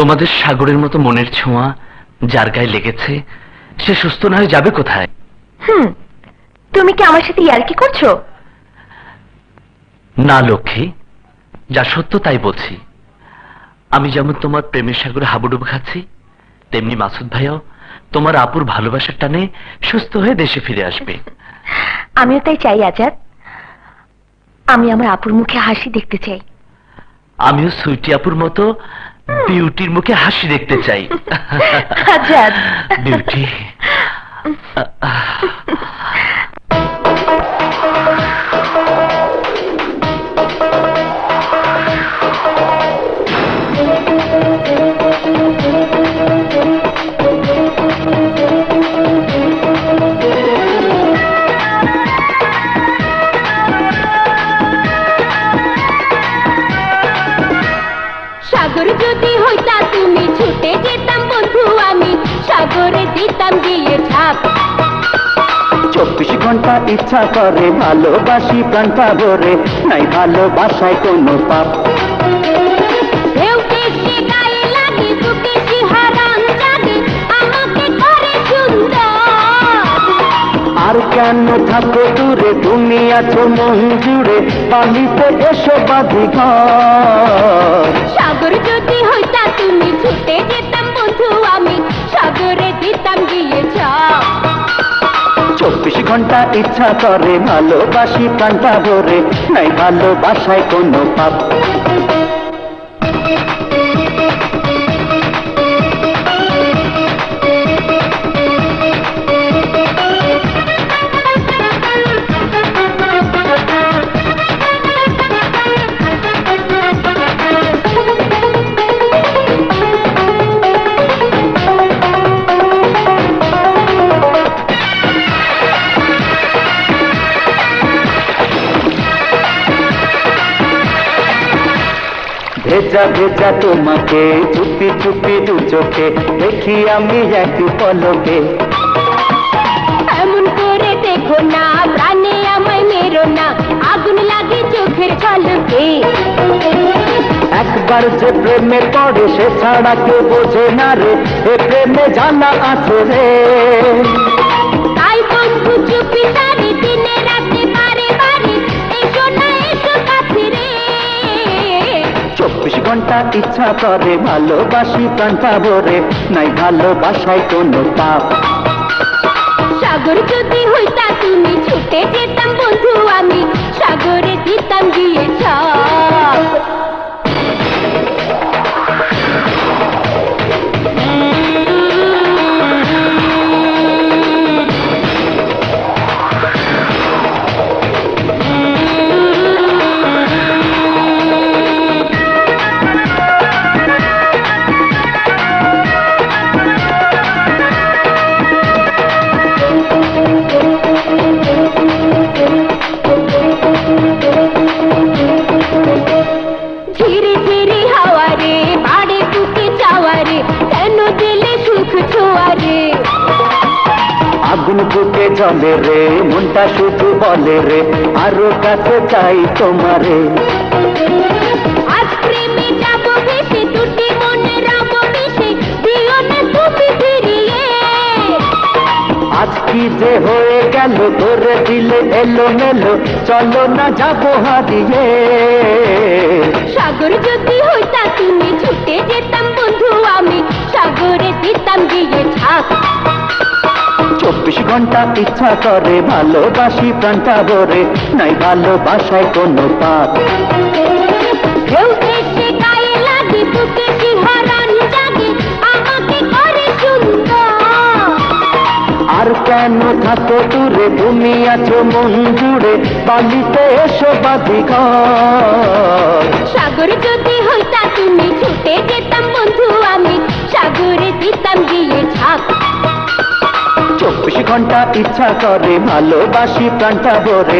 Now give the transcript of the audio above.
তোমাদের সাগরের মতো মনের ছোঁয়া যার গায়ে লেগেছে সে সুস্থ না হয়ে যাবে কোথায়? তুমি কি আমার সাথে ইয়ার্কি করছো? না লক্ষ্মী, যা সত্য তাই বলছি। আমি যেমন তোমার প্রেমের সাগরে হাবুডুবু খাচ্ছি, তেমনি মাসুদ ভাইও তোমার আপুর ভালোবাসার টানে সুস্থ হয়ে দেশে ফিরে আসবে। আমিও তাই চাই আজাদ। আমি আমার আপুর মুখে হাসি দেখতে চাই। আমিও সুইটি আপুর মতো বিউটির মুখে হাসি দেখতে চাই। আজাদ, বিউটি। সাগর যদি হইতা তুমি ছুটে যেতাম বন্ধু, আমি সাগরে দিতাম গিয়ে ছাপ। 24 ঘন্টা ইচ্ছা করে ভালোবাসি প্রাণটা ভরে, নাই ভালোবাসায় কোনো পাপ। ঢেউ এসে গায়ে লাগে, বুকে শিহরণ জাগে, আমাকে করে সুন্দর। আর কেন থাকো দূরে, তুমি আছো মন জুড়ে, পানিতে এসো বাঁধি ঘর। সাগর যদি হইতা তুমি ছুটে যেতাম বন্ধু, আমি সাগরে দিতাম গিয়ে ছাপ। 24 ঘন্টা ইচ্ছা করে ভালোবাসি প্রাণটা ভরে, নাই ভালোবাসায় কোনো পাপ। ভেজা ভেজা তোমাকে চুপি চুপি দু চোখে দেখি আমি এক পলকে। এমন করে দেখো না, প্রাণে আমায় মেরো না, আগুন লাগে চোখের ঝলকে। একবার যে প্রেমে পড়ে সে ছাড়া কেউ বোঝে না রে, এ প্রেমে জানা আছে রে। তাই বন্ধু চুপি সারি দিনে রাতে বারে বারে এসো না এসো কাছে রে। 24 ঘন্টা ইচ্ছা করে ভালোবাসি প্রাণটা ভরে, নাই ভালোবাসায় কোনো পাপ। সাগর যদি হইতা তুমি ছুটে যেতাম বন্ধু, আমি সাগরে দিতাম গিয়ে ছাপ। ধীরে ধীরে হাওয়ারে বাড়ে বুকে চাওয়ারে, কেন দিলে সুখ ছোয়ারে। আগুন বুকে জলে রে, মনটা শুধু বলে রে, আরো কাছে চাই তোমারে। আজ প্রেমে যাব ভেসে, দুটি মনে রব মিশে, দিও না তুমি ফিরিয়ে। আজ কি যে হয়ে গেল, ধরে দিলে এলো মেলো, চলো না যাবো হারিয়ে। সাগর যদি হইতা তুমি ছুটে যেতাম বন্ধু, আমি সাগরে দিতাম গিয়ে ছাপ। 24 ঘন্টা ইচ্ছা করে ভালোবাসি প্রাণটা ভরে, নাই ভালোবাসায় কোনো পাপ। ঢেউ এসে গায়ে লাগে, বুকে শিহরণ জাগে, আমাকে করে সুন্দর। আর কেন থাকো দূরে, তুমি আছো মন জুড়ে, বালিতে এসো বাঁধি ঘর। সাগর যদি হইতা তুমি ছুটে যেতাম বন্ধু, আমি সাগরে দিতাম গিয়ে ছাপ। 24 ঘন্টা ইচ্ছা করে ভালোবাসি প্রাণটা ভরে,